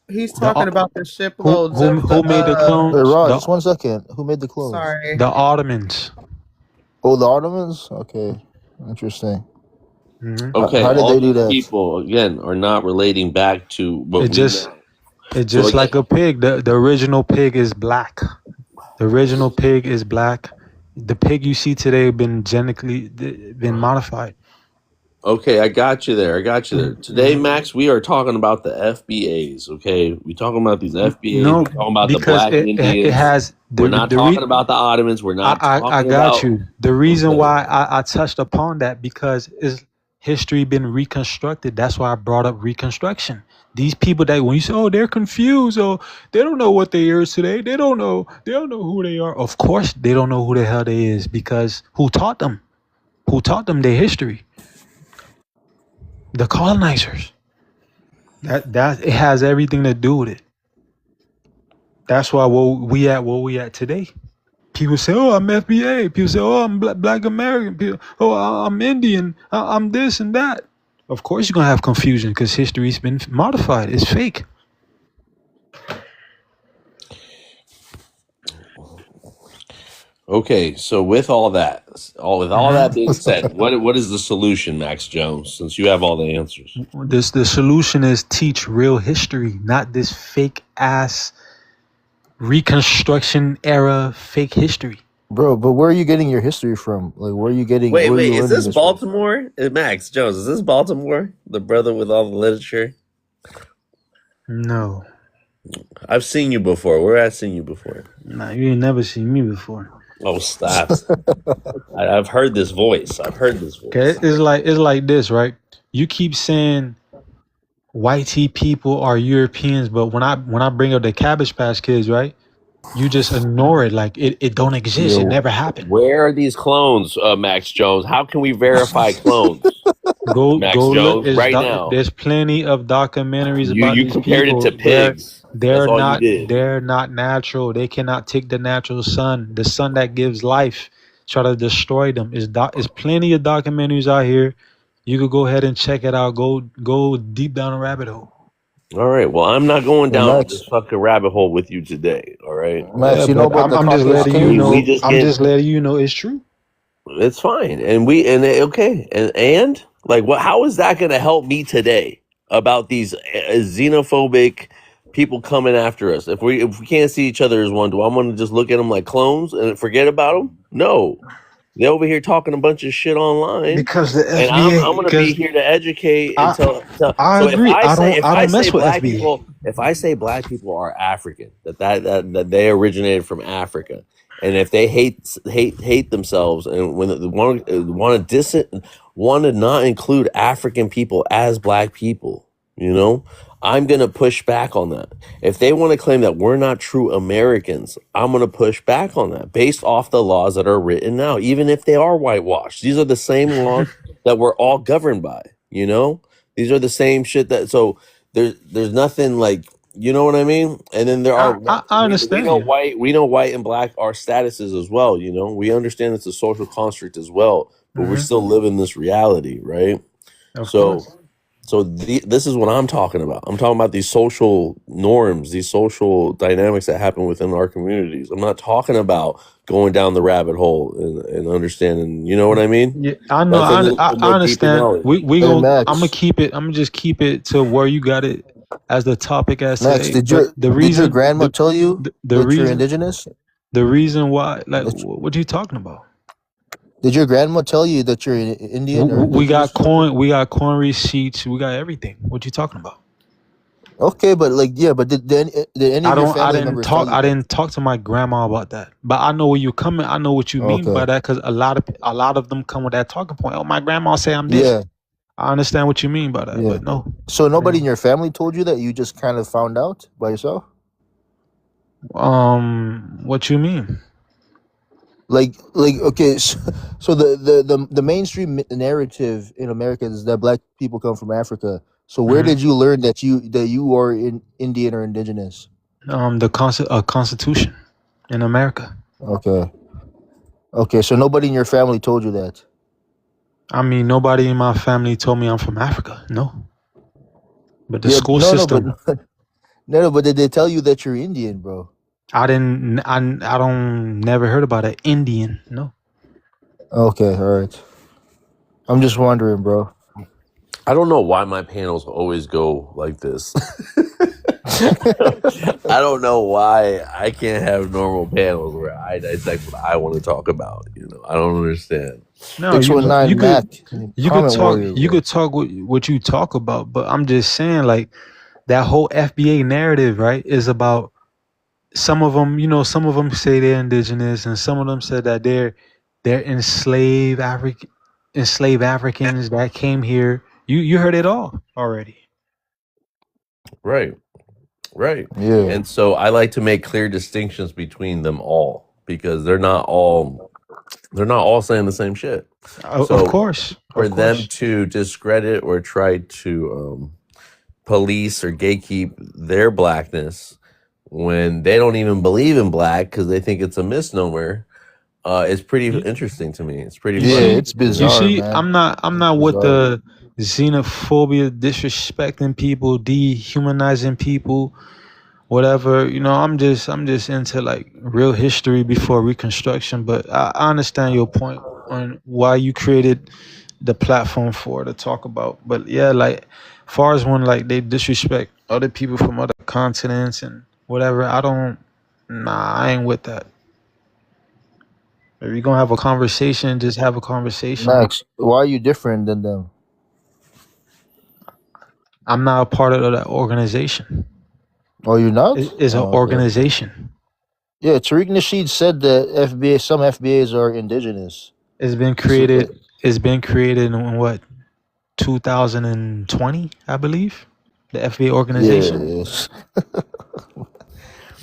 He's talking about the shiploads. Who made the clones? Wait, Rod, just 1 second. Who made the clones? Sorry. The Ottomans. Oh, the Ottomans? Okay. Interesting. Mm-hmm. Okay, how did they do that? People, again, are not relating back to what it's just like a pig. The original pig is black. The original pig is black. The pig you see today been genetically modified. Okay, I got you there. Today, Max, we are talking about the FBAs, okay? We're talking about these FBAs. No, we're talking about the black Indians. We're not talking about the Ottomans. We're not talking about... I got you. The reason why I touched upon that, because history been reconstructed. That's why I brought up Reconstruction. These people that when you say, oh, they're confused, or they don't know what they are today, they don't know who they are. Of course they don't know who the hell they is, because who taught them? Who taught them their history? The colonizers. That it has everything to do with it. That's why where we at today. People say, "Oh, I'm FBA." People say, "Oh, I'm Black American." People, "Oh, I'm Indian. I'm this and that." Of course, you're gonna have confusion because history's been modified. It's fake. Okay, so with all that being said, what is the solution, Max Jones? Since you have all the answers, The solution is teach real history, not this fake ass Reconstruction era fake history. Bro, but where are you getting your history from? Like, where are you getting? wait, Where are you is learning this this from? Baltimore? Max Jones, is this Baltimore? The brother with all the literature? No. I've seen you before. Where have I seen you before? Nah, you ain't never seen me before. Oh, stop. I've heard this voice. Okay, it's like this, right? You keep saying white people are Europeans, but when I bring up the Cabbage Patch Kids, right? You just ignore it like it don't exist. It never happened. Where are these clones, Max Jones? How can we verify clones? Go Max Jones, look right now. There's plenty of documentaries about you these compared people. it to pigs. They're not natural. They cannot take the natural sun, the sun that gives life, try to destroy them. It's plenty of documentaries out here. You could go ahead and check it out. Go deep down a rabbit hole. All right. Well, I'm not going down this fucking rabbit hole with you today. All right. Max, you know about I'm just letting you know. I'm just letting you know it's true. It's fine, and like, what? How is that going to help me today about these xenophobic people coming after us? If we can't see each other as one, do I want to just look at them like clones and forget about them? No, they're over here talking a bunch of shit online because the FBA. And I'm going to be here to educate and tell. I agree. If I don't mess with black FBA. people, if I say black people are African, that they originated from Africa. And if they hate themselves and when they want to not include African people as black people, I'm going to push back on that. If they want to claim that we're not true Americans, I'm going to push back on that based off the laws that are written now, even if they are whitewashed. These are the same laws that we're all governed by, These are the same shit so there's nothing like, you know what I mean? And then there are. I understand. We know white and black are statuses as well. We understand it's a social construct as well, but we're still living this reality, right? Of course. This is what I'm talking about. I'm talking about these social norms, these social dynamics that happen within our communities. I'm not talking about going down the rabbit hole and understanding. You know what I mean? Yeah, I know. I understand. I'm gonna keep it. I'm gonna just keep it to where you got it as the topic as Max, today. did your grandma tell you that you're indigenous? The reason why, like, what are you talking about? Did your grandma tell you that you're Indian? We got coin receipts. We got everything. What you talking about? Okay, but did any of your family members tell you? I didn't talk to my grandma about that. But I know where you coming. I know what you mean by that because a lot of them come with that talking point. Oh, my grandma say I'm this. Yeah. I understand what you mean by that, but no. So nobody in your family told you that? You just kind of found out by yourself? What you mean? Like okay, so the mainstream narrative in America is that black people come from Africa. So where did you learn that you are Indian or indigenous? The Constitution in America. Okay, so nobody in your family told you that? I mean, nobody in my family told me I'm from Africa. No. But the school system. But did they tell you that you're Indian, bro? I don't never heard about an Indian. No. Okay, all right. I'm just wondering, bro. I don't know why my panels always go like this. I don't know why I can't have normal panels where I dissect what I want to talk about. I don't understand. No, you could talk what you talk about, but I'm just saying, like, that whole FBA narrative, right, is about some of them say they're indigenous, and some of them said that they're enslaved Africans that came here. You heard it all already. Right. Yeah. And so I like to make clear distinctions between them all because they're not all saying the same shit. Of course. For them to discredit or try to police or gatekeep their blackness when they don't even believe in black because they think it's a misnomer. It's pretty You, interesting to me. It's pretty you Yeah, funny. see, it's You know? you bizarre, see, man. I'm It's not with bizarre. the xenophobia, disrespecting people, dehumanizing people, whatever. You know, I'm just into like real history before Reconstruction. But I understand your point on why you created the platform for to talk about. But yeah, like far as when like they disrespect other people from other continents and whatever, I ain't with that. If you're gonna have a conversation, just have a conversation. Max, why are you different than them? I'm not a part of that organization. Oh, you're not? It's an Oh, okay. organization. Yeah, Tariq Nasheed said that some FBAs are indigenous. It's been This is created. It's been created in what 2020, I believe. The FBA organization. yes.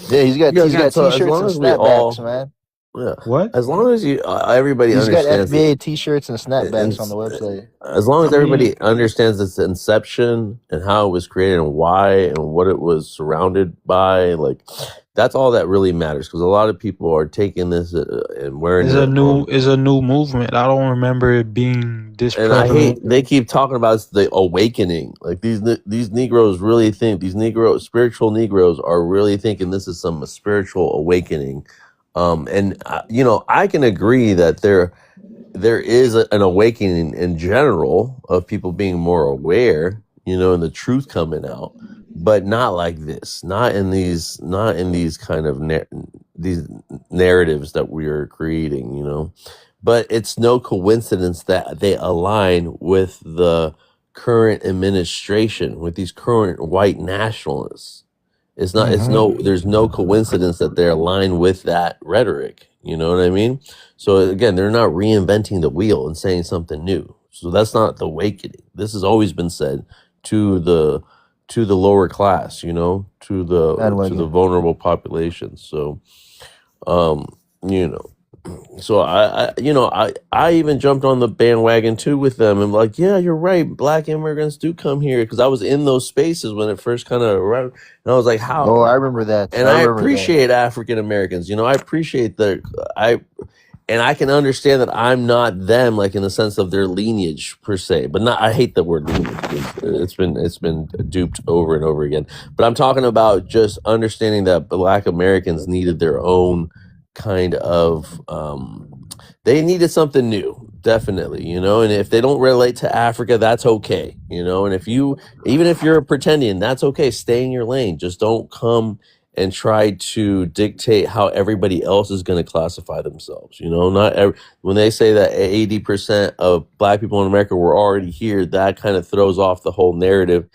Yeah, he's got Yeah, he's got so as t-shirts long and as we snapbacks, all, man. yeah, What? as long as you everybody He's got understands that, FBA t-shirts and snapbacks on the website. as long as I everybody mean, understands its inception and how it was created and why and what it was surrounded by, like that's all that really matters. Because a lot of people are taking this and wearing it's it a new movement. I don't remember it being this and I hate prevalent. they keep talking about it's the awakening. Like these Negroes really think these spiritual Negroes are really thinking this is some spiritual awakening. And you know, I can agree that there is an awakening in general of people being more aware, you know, and the truth coming out, but not like this, not in these kind of these narratives that we are creating, you know. But it's no coincidence that they align with the current administration, with these current white nationalists. It's not. It's no. There's no coincidence that they're aligned with that rhetoric. You know what I mean? So again, they're not reinventing the wheel and saying something new. So that's not the awakening. This has always been said to the lower class. You know, to the Bandwagon. vulnerable populations. So, you know. So I even jumped on the bandwagon too with them and like, yeah, you're right. Black immigrants do come here because I was in those spaces when it first kind of arrived, and I was like, how? Oh, I remember that. And I appreciate African Americans. You know, I appreciate and I can understand that I'm not them, like in the sense of their lineage per se. But not, I hate the word lineage. It's been duped over and over again. But I'm talking about just understanding that Black Americans needed their own kind of they needed something new, definitely, you know. And if they don't relate to Africa, that's okay, you know. And even if you're pretending, that's okay. Stay in your lane. Just don't come and try to dictate how everybody else is going to classify themselves. You know, when they say that 80% of Black people in America were already here, that kind of throws off the whole narrative.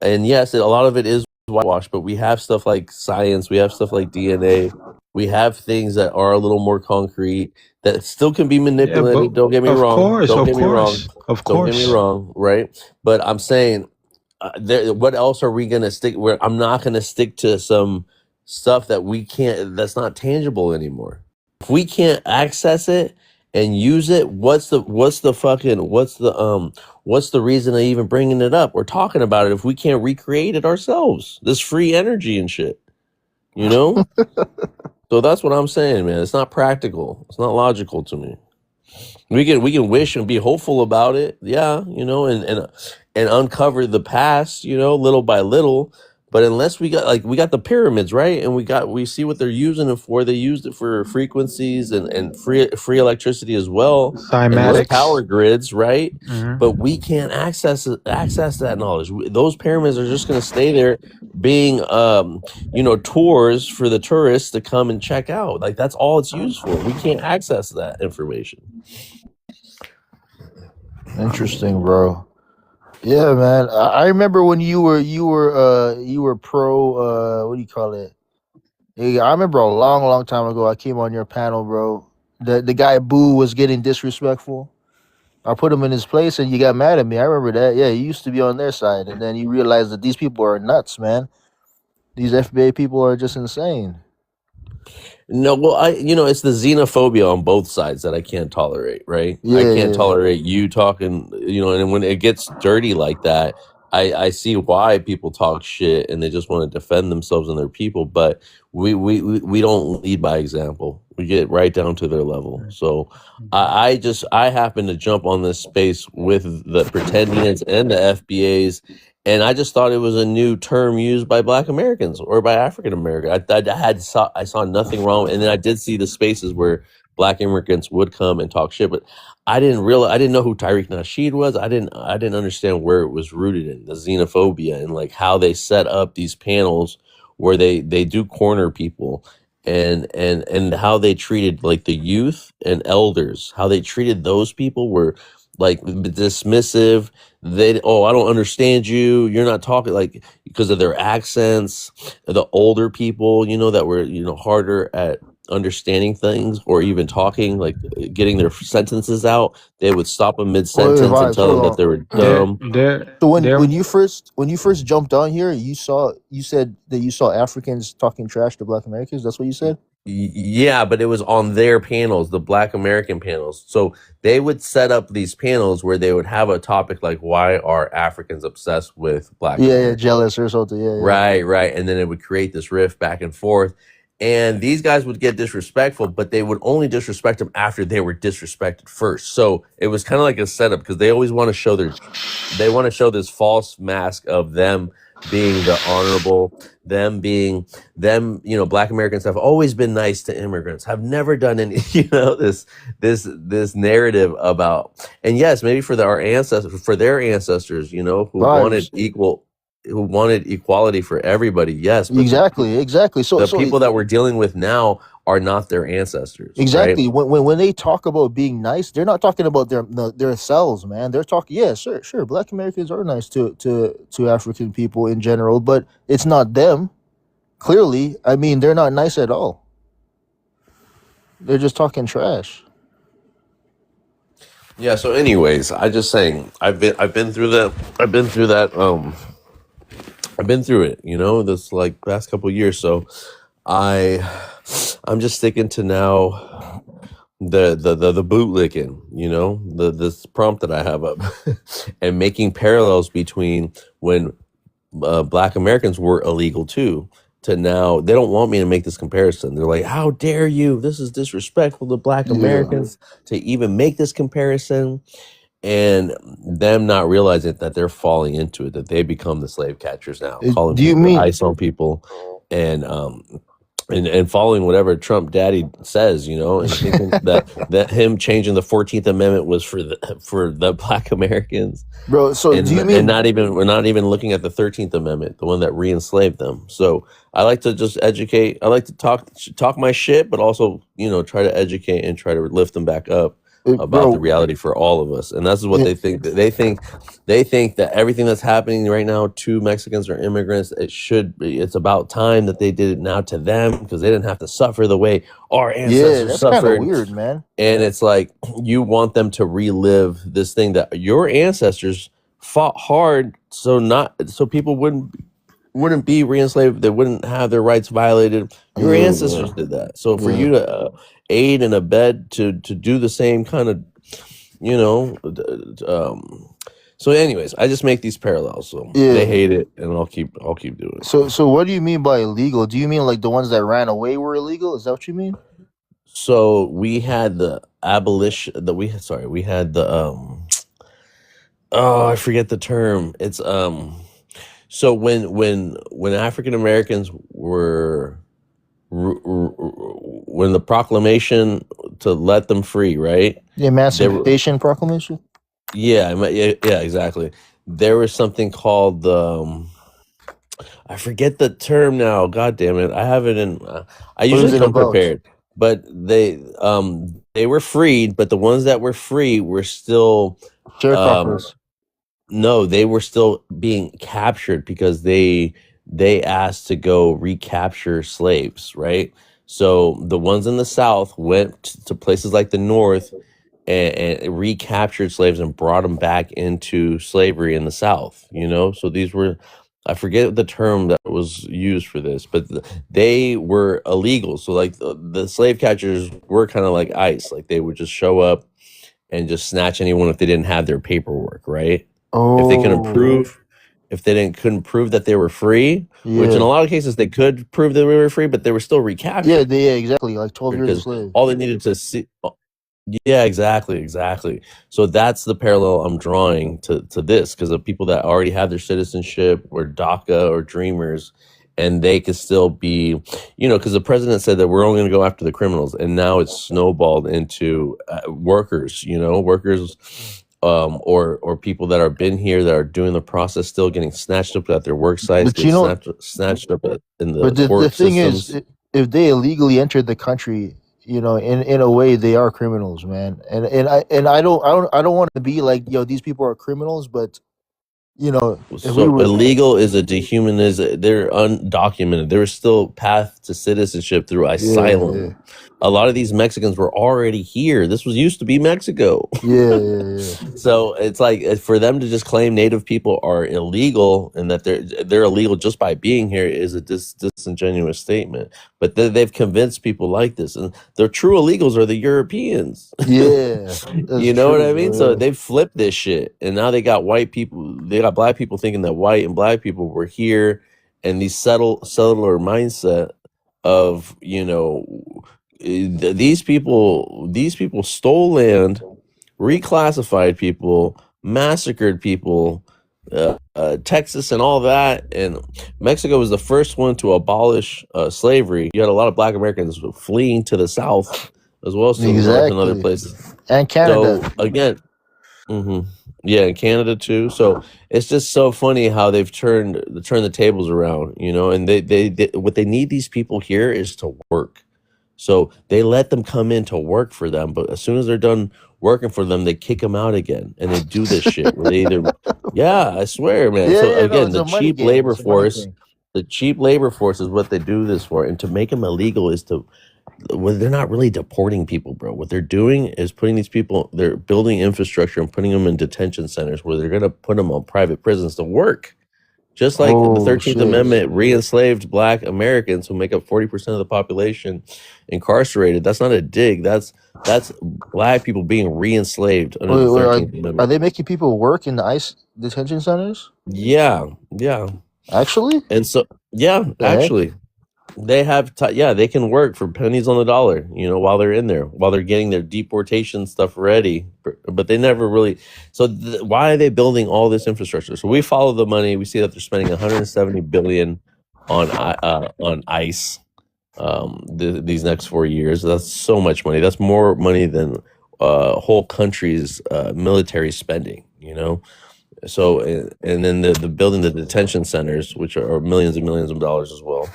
And yes, a lot of it is whitewash, but we have stuff like science, we have stuff like DNA, we have things that are a little more concrete that still can be manipulated. Don't get me wrong. Don't get me wrong. Right? But I'm saying, what else are we gonna stick? Where I'm not gonna stick to some stuff that we can't. That's not tangible anymore. If we can't access it and use it, what's the reason of even bringing it up? We're talking about it if we can't recreate it ourselves. This free energy and shit, you know. So that's what I'm saying, man. It's not practical. It's not logical to me. We can wish and be hopeful about it, yeah, you know, and uncover the past, you know, little by little. But unless we got the pyramids, right, and we see what they're using it for. They used it for frequencies and free electricity as well, and those power grids, right? But we can't access that knowledge. Those pyramids are just going to stay there, being tours for the tourists to come and check out. Like that's all it's used for. We can't access that information. Interesting, bro. Yeah, man. I remember when you were pro. What do you call it? Yeah, I remember a long time ago. I came on your panel, bro. The guy Boo was getting disrespectful. I put him in his place, and you got mad at me. I remember that. Yeah, you used to be on their side, and then you realized that these people are nuts, man. These FBA people are just insane. No, well, it's the xenophobia on both sides that I can't tolerate, right? I can't tolerate you talking, and when it gets dirty like that, I see why people talk shit and they just want to defend themselves and their people, but we don't lead by example. We get right down to their level. So I happen to jump on this space with the pretendians and the FBAs, and I just thought it was a new term used by Black Americans or by African Americans. I saw nothing wrong, and then I did see the spaces where Black immigrants would come and talk shit, but I didn't know who Tariq Nasheed was. I didn't understand where it was rooted in the xenophobia and like how they set up these panels where they do corner people and how they treated like the youth and elders, how they treated those people were like dismissive. I don't understand you. You're not talking, like, because of their accents. The older people, that were, harder at understanding things or even talking, like getting their sentences out, they would stop them mid Wait, sentence and Vibes, tell hold them that on. they were There, dumb. there, So when there. you first jumped on here, you said that you saw Africans talking trash to Black Americans. That's what you said. Yeah, but it was on their panels, the Black American panels. So they would set up these panels where they would have a topic like, why are Africans obsessed with Black Yeah, Americans? jealous or something. Yeah. Right. And then it would create this rift back and forth. And these guys would get disrespectful, but they would only disrespect them after they were disrespected first. So it was kind of like a setup because they always want to show this false mask of them being the honorable, them, Black Americans have always been nice to immigrants, have never done any, this narrative about, and yes, maybe for their ancestors, who wanted equality for everybody. Yes, but Exactly. So the people that we're dealing with now are not their ancestors. exactly. Right? When they talk about being nice, they're not talking about their selves, man. They're talking. Yeah, sure. Black Americans are nice to African people in general, but it's not them. Clearly, I mean, they're not nice at all. They're just talking trash. Yeah. So, anyways, I just saying, I've been through that. I've been through it. This like past couple of years. So, I'm just sticking to now the bootlicking, this prompt that I have up and making parallels between when Black Americans were illegal too to now. They don't want me to make this comparison. They're like, how dare you? This is disrespectful to Black Americans to even make this comparison. And them not realizing that they're falling into it, that they become the slave catchers now, calling Do you people mean ice on people, and following whatever Trump daddy says, and thinking that him changing the 14th Amendment was for the Black Americans, bro? So and do you and mean we're not even looking at the 13th Amendment, the one that re-enslaved them. So I like to just educate. I like to talk my shit, but also try to educate and try to lift them back up about the bro? reality for all of us. And that's what Yeah, they think. They think that everything that's happening right now to Mexicans or immigrants, it's about time that they did it now to them, because they didn't have to suffer the way our ancestors that's kind of suffered. weird, man. And it's like, you want them to relive this thing that your ancestors fought hard so people wouldn't be re-enslaved, they wouldn't have their rights violated. Your Yeah, ancestors did that. So for yeah. you to aid and abet to do the same kind of, so anyways, I just make these parallels. So they Yeah. hate it, and I'll keep doing it. So what do you mean by illegal? Do you mean like the ones that ran away were illegal? Is that what you mean? So we had the abolition. We had the I forget the term. It's So when African Americans were when the proclamation to let them free, right? The Emancipation Proclamation? Yeah, exactly. There was something called I forget the term now. God damn it! I have it in. I usually come prepared, but they were freed, but the ones that were free were still sharecroppers. No, they were still being captured because they asked to go recapture slaves, right? So the ones in the South went to places like the North and recaptured slaves and brought them back into slavery in the South, So these were, I forget the term that was used for this, but they were illegal. So like the slave catchers were kind of like ICE, like they would just show up and just snatch anyone if they didn't have their paperwork, right? If they couldn't prove, if they couldn't prove that they were free, which in Yeah. a lot of cases they could prove that they were free, but they were still Yeah, recaptured exactly. Like 12 years a because slave. all they needed to see. Yeah, exactly. So that's the parallel I'm drawing to this, because of people that already have their citizenship or DACA or Dreamers, and they could still be, because the president said that we're only going to go after the criminals, and now it's snowballed into workers, workers, or people that are been here that are doing the process, still getting snatched up at their work sites, But getting snatched up in the the court thing is, systems. if they illegally entered the country, in a way they are criminals, man. And I don't want to be like, these people are criminals, but if we So were, illegal is a they're undocumented. There is still path to citizenship through asylum. A lot of these Mexicans were already here. This used to be Mexico. yeah. So it's like, for them to just claim native people are illegal and that they're illegal just by being here is a disingenuous statement. But they've convinced people like this, and the true illegals are the Europeans. Yeah, You know what I mean? So they've flipped this shit, and now they got black people thinking that white and black people were here, and these settler mindset of these people stole land, reclassified people, massacred people, Texas and all that. And Mexico was the first one to abolish slavery. You had a lot of black Americans fleeing to the South as well as to the North and other places. And Canada. So again, yeah, in Canada too. So it's just so funny how they've turned the tables around, and they what they need these people here is to work. So they let them come in to work for them, but as soon as they're done working for them, they kick them out again, and they do this shit where they either, I swear, man. So again, the cheap labor force, is what they do this for, and to make them illegal is they're not really deporting people, bro. What they're doing is putting these people, they're building infrastructure and putting them in detention centers where they're gonna put them on private prisons to work. Just like the 13th Amendment re-enslaved black Americans, who make up 40% of the population, incarcerated. That's not a dig. That's black people being re-enslaved under the 13th Amendment. Are they making people work in the ICE detention centers? Yeah. Actually? And so, actually, they have, they can work for pennies on the dollar, while they're in there, while they're getting their deportation stuff ready. But they never really. So why are they building all this infrastructure? So we follow the money. We see that they're spending 170 billion on ICE these next 4 years. That's so much money. That's more money than whole country's military spending. So and then the building the detention centers, which are millions and millions of dollars as well.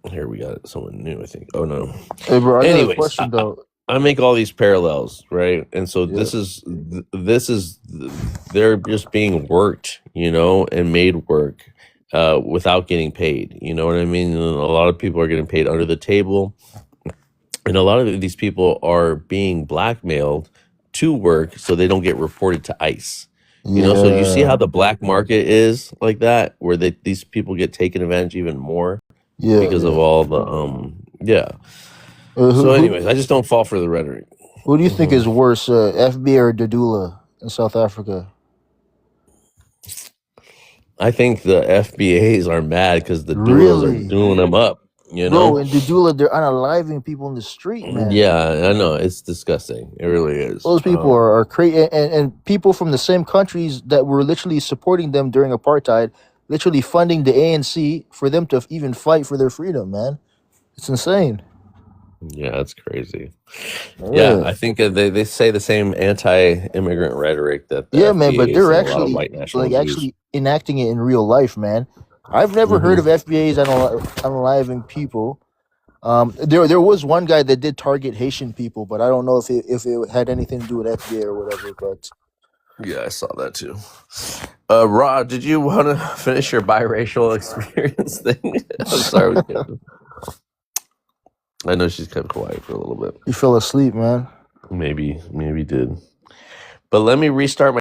Here we got someone new, I think. Oh no. Hey, bro, I Anyways, got a question though. I make all these parallels, right? And so this is they're just being worked, and made work without getting paid. You know what I mean? And a lot of people are getting paid under the table, and a lot of these people are being blackmailed to work so they don't get reported to ICE. So you see how the black market is like that, where these people get taken advantage even more because of all the so anyways, I just don't fall for the rhetoric. Who do you think is worse, FBA or Dadula in South Africa? I think the FBAs are mad because the doulas are doing them up. Bro, in Dadula, they're unaliving people in the street, man. Yeah, I know. It's disgusting. It really is. Those people are crazy. And people from the same countries that were literally supporting them during apartheid, literally funding the ANC for them to even fight for their freedom, man. It's insane. Yeah, it's crazy. Yeah, I think they say the same anti-immigrant rhetoric that the man, FBAs but they're and a lot of actually white nationals use. actually enacting it in real life, man. I've never heard of FBAs unaliving people. There was one guy that did target Haitian people, but I don't know if it had anything to do with FBA or whatever. But yeah, I saw that too. Rod, did you want to finish your biracial experience thing? I'm sorry. I know she's kept quiet for a little bit. You fell asleep, man. Maybe did. But let me restart my